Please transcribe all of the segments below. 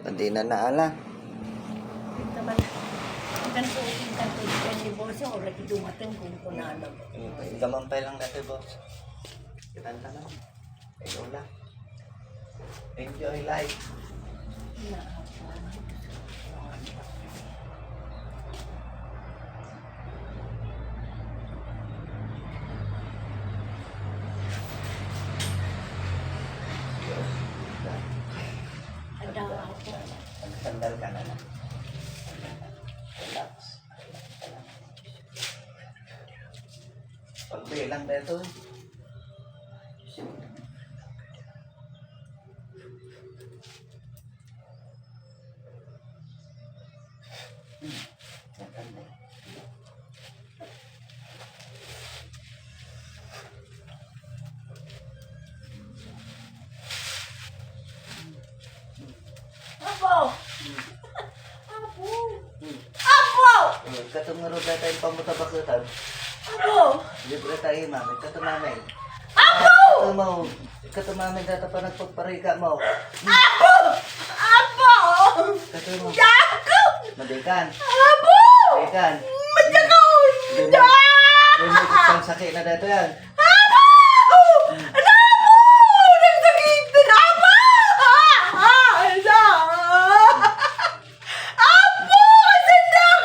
Hindi na naala. Naman, kan po, kan divorce, wala ki dumating kung kunanag. Gamampay lang natin, boss. Kinanta na. Ikaw lang. Enjoy life. Sandal ka na lang. Relax. Pagbilang na ito. Apo! Apo! Apo! Katong nga rin tayong pamutabakutan. Apo! Libre tayo, mami. Katumamay. Apo! Katumamay data pa nagpagparika mo. Apo! Apo! Katumamay. Jaco! Madikan. Apo! Madikan. Jaco! May isang sakit na dito yan. Apo! Apo! Nagsakitin! Apo! Apo! Sindak!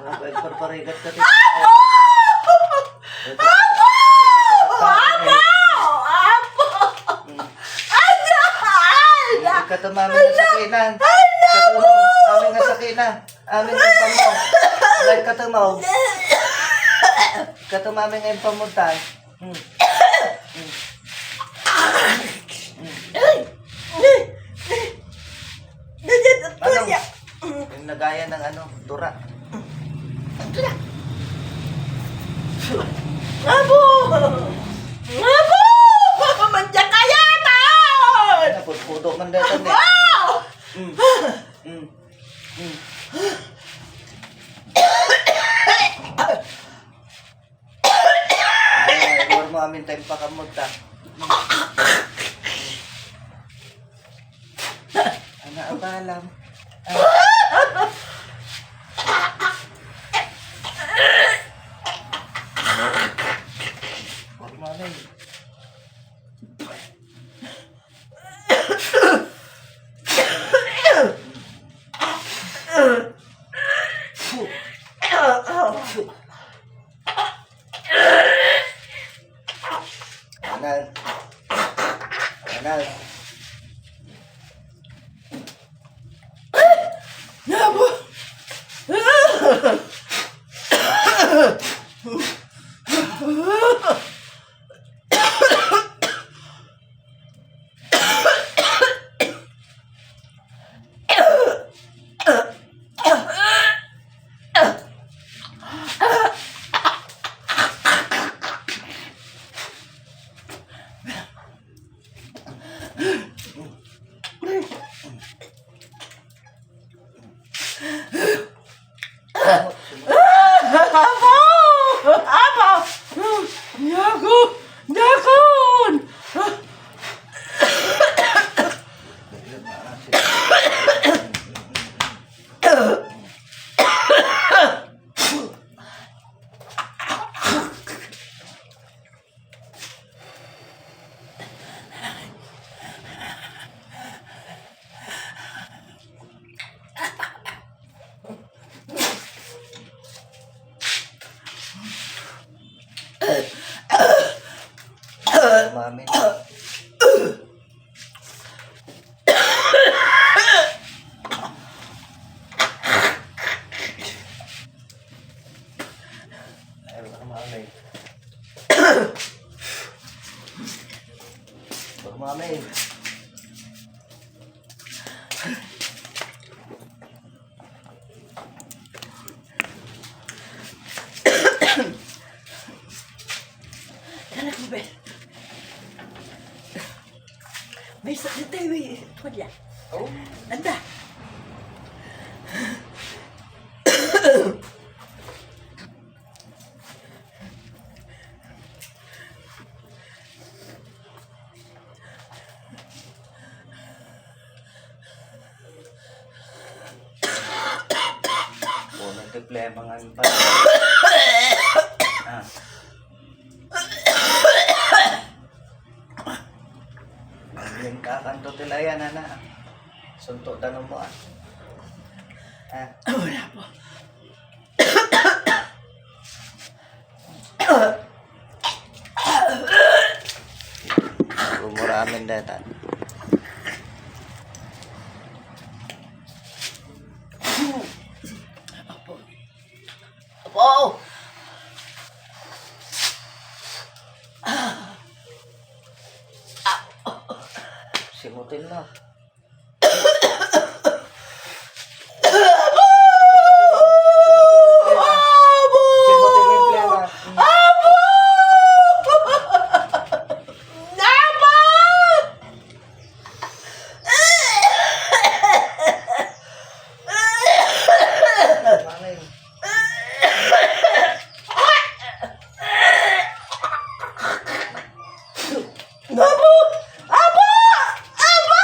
Mga pagparikat ka dito. Apo! Apo! Apo! Apo! Ada! Katumamay na sakinan. Katumamay. Aming nga sakinan. Aming nga pamo. Like katumaw. Katumamay nga yung pamuntan. Ano? Yung nagaya ng ano, tura. Apo! Apo! Manja kaya taon! Ano, puto man dito. Apo! Iwan mo amin tayong pakamot, ha? Ano ang alam? Huwag mo amin. Anal. Anal. Apo! Apo! Jaco! Jacon! Mamin. Ay, mamin. Mamin. Anak mo, Ben. May sakit tayo, may tulya. Oh? Anda. problema nga pa. Ah. Yung kakanto tila yan, ana. Suntok tanong mo, ah. Ah. Wala po. Umuramin data. Apo. Apo! Simutin mo. Simutin mo yung plema. Mamay. Apo! Apo! Apo!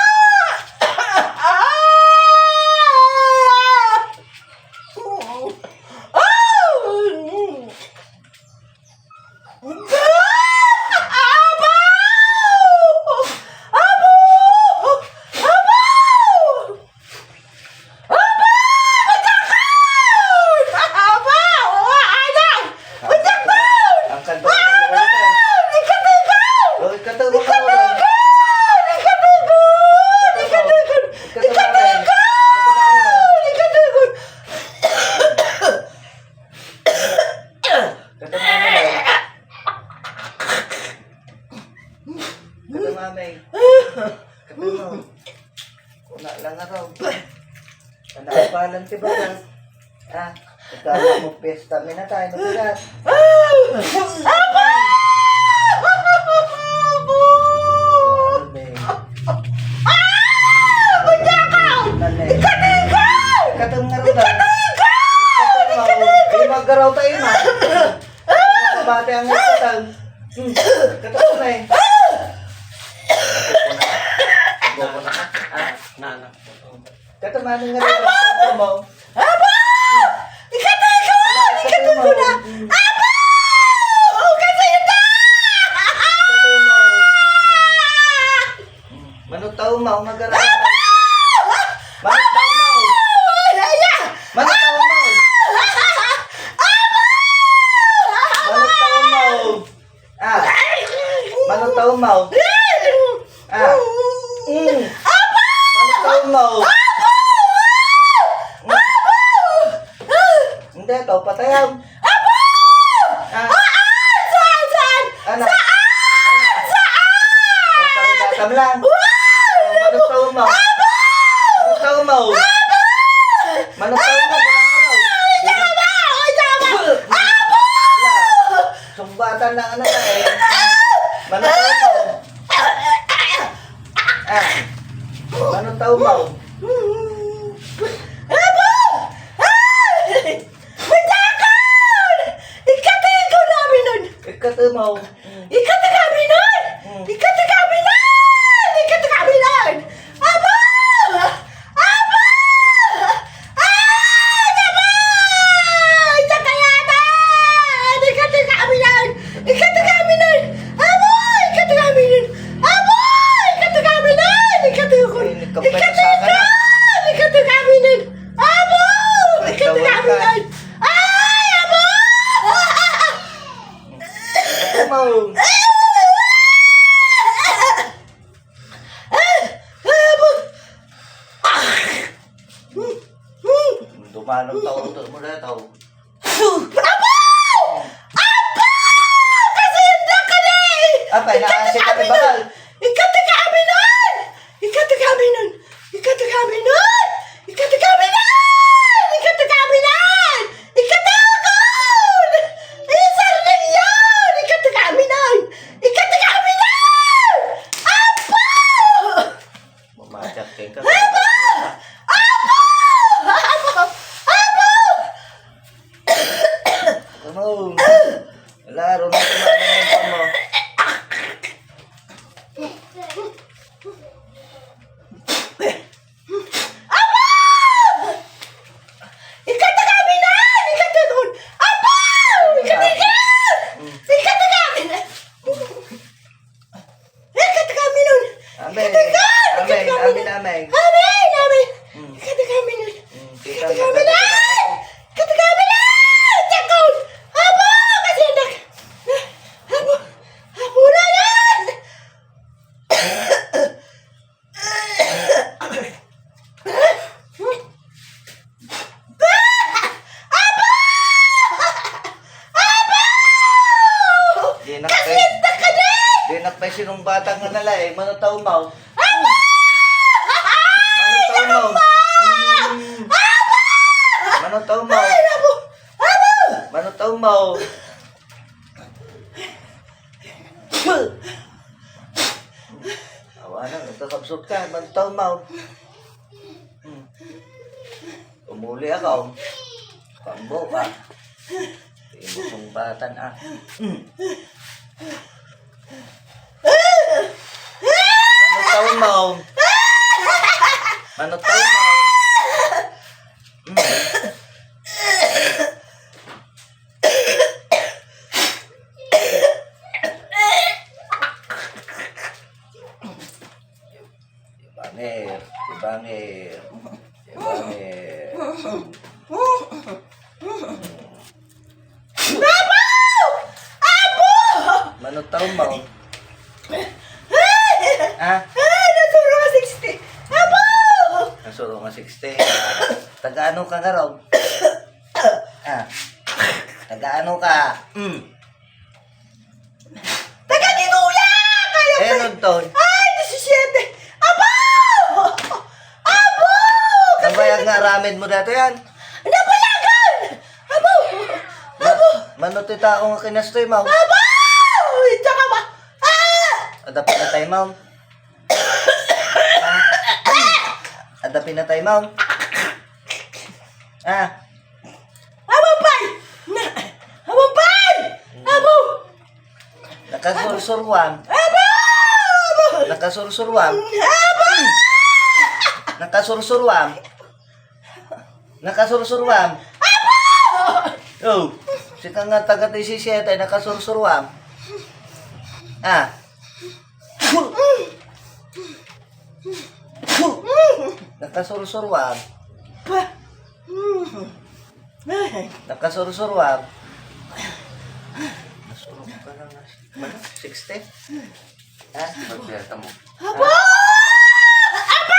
Ang kanto ng ulitan. Oh, ikataw mo ka ulit. Kuna lang araw. Kanapalan ti ba na? Ah, pagkala mo pesta, may na tayo na pilat. Katong nga rin na. Katong mag-garaw tayo na. Bate ang katang. Katong na eh. Gopo na. Nana. Katong nga rin nga rin. Katong mo. Aba! Ikatay ko! Ikatay ko na! Aba! Kasi ito! Katong mo. Manutaw mo. Mag-garaw tayo. Manutaw mo. Manutaw mo. Manutaw mo. Ah. Manutaw mo. Ah. Manutaw mo. Hindi, ito, patayaw. Ah. Ano? Saan? Lang. Manutaw mo. Manutaw mo. Manutaw mo. Sumbatan na anak eh. Manutaw mo. Ah. Manutaw mo. Ikatay mo. Dumanong tao mo na tao. Apa, inaasik ka rin bakal? Mamacak kayo ka. Ano? Laro na kumain ng pamo. Ikata kami nun. Kita Ikata kami nun. Ikata kami nun. Jakon. Abo! Kasi anak. Abo. Abo na yan. Kasindak ka na! Dinak pa sinong batang nga nala eh. Manutaw mo. Manutaw mo. Manutaw mo. Manutaw mo. Awa na, nagkakabsot ka. Manutaw mo. Umuli ako. Pambo ka. Ibo kong batan ah. Manutaw mo. Manutaw mo. Bangir, bangir, bangir. Manutaw mo. Ah? Nasuro ka 60. Abo! Nasuro nga 60. Taga-ano ka nga raw? Ah? Taga-ano ka? Taga-Tinuya! Kaya Eh, nunton. Ay, 17! Abo! Abo! Nabayag nga ramen mo dito yan. Napayagan! Abo! Manuti tao nga kinastoy mo. Abo! Tsaka ba? Adapin na tayo mo. Adapin na tayo mo. Ah? Abo, pay! Abo, pay! Abo! Nakasursurwam. Abo! Nakasursurwam. Abo! Nakasursurwam. Nakasursurwam. Oh, si ka nga taga 17 ay nakasursurwam. Ah. Nakasursurwam. Nakasursurwam. Nasurog ka lang nga. 60? Ha? Magpiyata mo. Abo! Abo!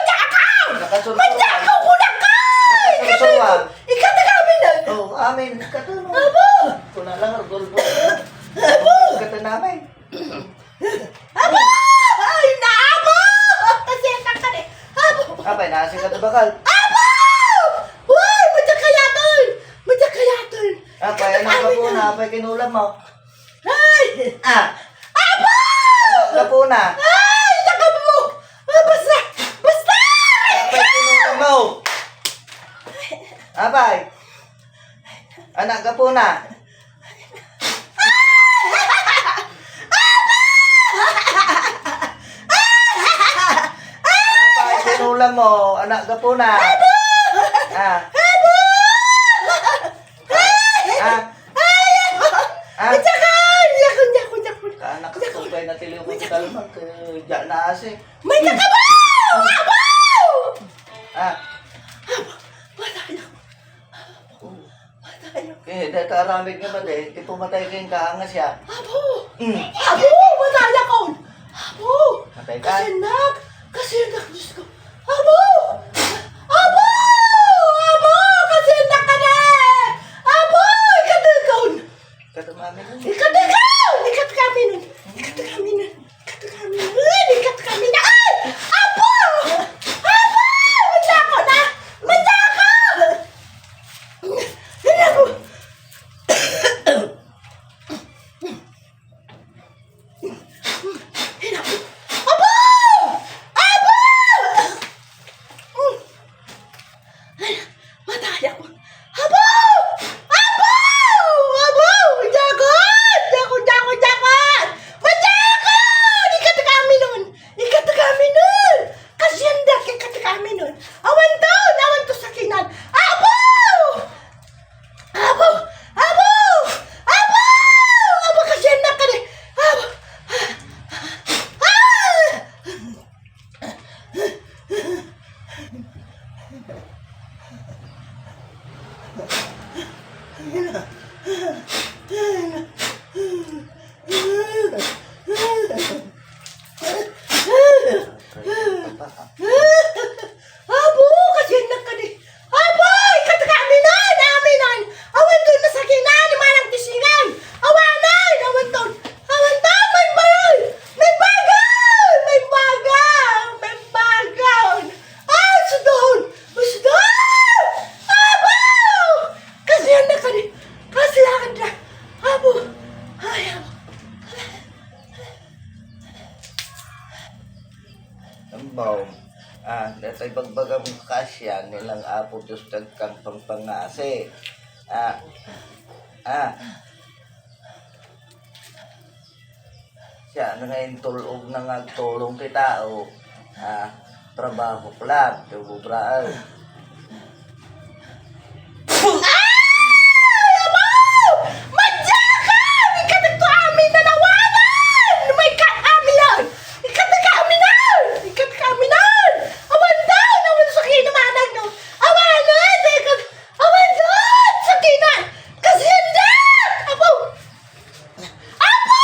Takaw! Nakasursurwam. Takaw ko na ka! Nakasursurwam. Ikata kami na! Oh, amin. Katulong. Abo! Ito na lang, gulbo. Abo! Kata namin. Abo! Ay, naabo! Kasi ang kakari. Abo! Apay, nasi ka bakal. Abo! Uy! Madyak kayaton! Apay, ano ka po na? Apay, kinulam mo. Ay! Ah! Abo! Ano ka po na? Ay! Takap mo! Basta! Basta! Apay, kinulam mo. Apay. Anak ka po na. Apay, kinulam mo. Anak ka po na. Ah. Ah. Ah. Madyakan! Yakon! Anak ka po kayo natiliw ko sa dalmang. Diyan na asi. May nakabaw! Abo! Ah. Matay ako. Eh, dahil karamig nga ba de, di pumatay kayong kaangas siya. Abo! Mm. Abo! Matay ako! Abo! Matay ka? Kasi anak, Diyos ko. Abo! Abo! Abo! Kasi anak ka na! Abo! Ikatagaw! Katumami nun. Ikatagaw! Ikat kami nun! Ikat kami na! Ay! Abo! Abo! Matako na! Matako! Abo! Abo! Abo! Matay ako. Abo! Abo! Abo! Jakon! Majakon! Ikat kami nun! Kasi ang daki ikat kami nun. Awan to sakinan. Abo! Abo! Abo! Abo! Abo kasi ang daki. Abo! Ah! bagbagang kasya nilang apo Diyos dagkang pangpangasi. Ah, ah. Siya na ngayon tulog na nagtulong kita o trabaho plan, tububraan. Madya ka! Ikatak to amin na nawanan! May ka-aminan! Ikatak aminan! Ikatak aminan! Awan daw! Awan sa kinamanag no! Awanan! Awan daw! Sa kinan! Kasi hindi! Apo! Apo!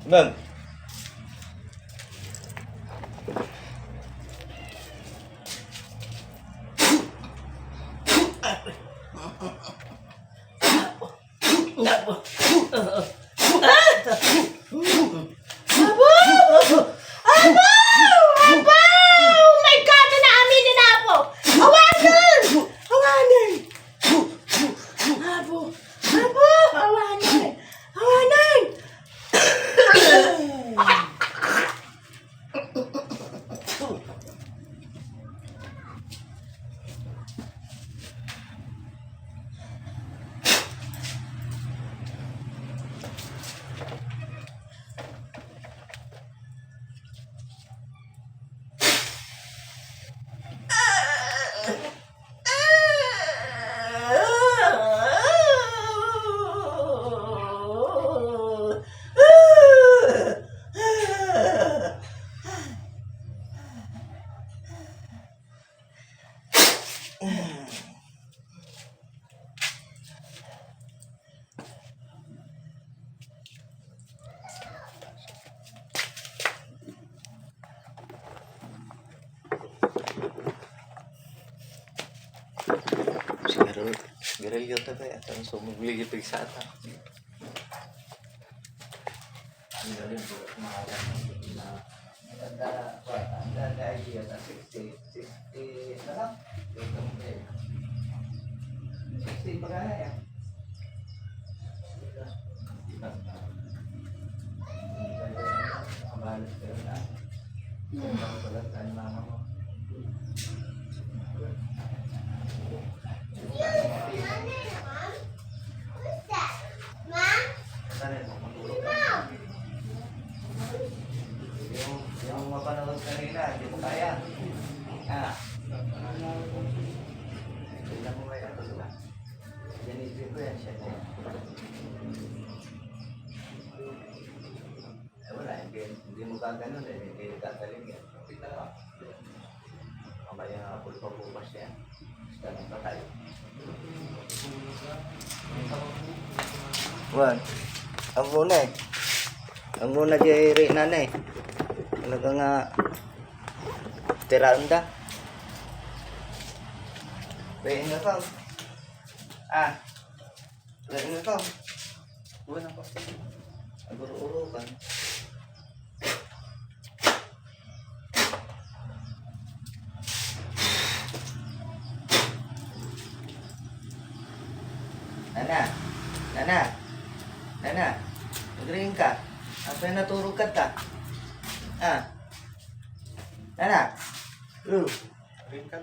Ma'am. Garilyo ta ba? At ang sumugligipig sa ata. Ang galing po. Ang idea na 60 na lang. 60 pa ka na yan. Pagkakatan mama mo. Saan yun? Matulog ka. Yung mapanood kanina, hindi mo kaya. Ah. Tignan mo kaya ito sila. Ginigil ko yan siya. Wala, hindi mo kaganon eh. Hindi kagaling yan. Tignan mo. Mamaya nga po bukas yan. Basta nang patay. Wan, ang muna eh. Ang muna di rin na eh. Talaga nga tiranda. Bayin nga ka. Ah. Bayin nga ka. Buwan ako. Aguro-uro ka. Nana, magring ka. Apa yung naturog ka ta? Ah. Nana.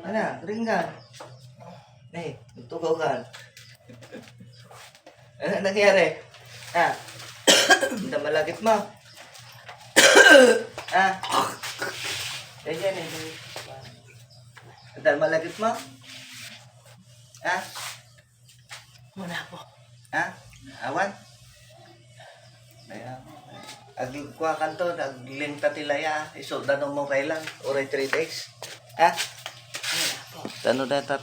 Nana, ring ka. Eh, tugaw ka. Ano nangyari? Ah. Hindi malagit mo. Ah. Yan. Hindi malagit mo. Ah. Muna po. Ah. Awan. Kaya, agkuha ka to, naglingta tilaya, iso, danong mo kailan, oray 3 days. Ha? Muna po. Tanong na ta,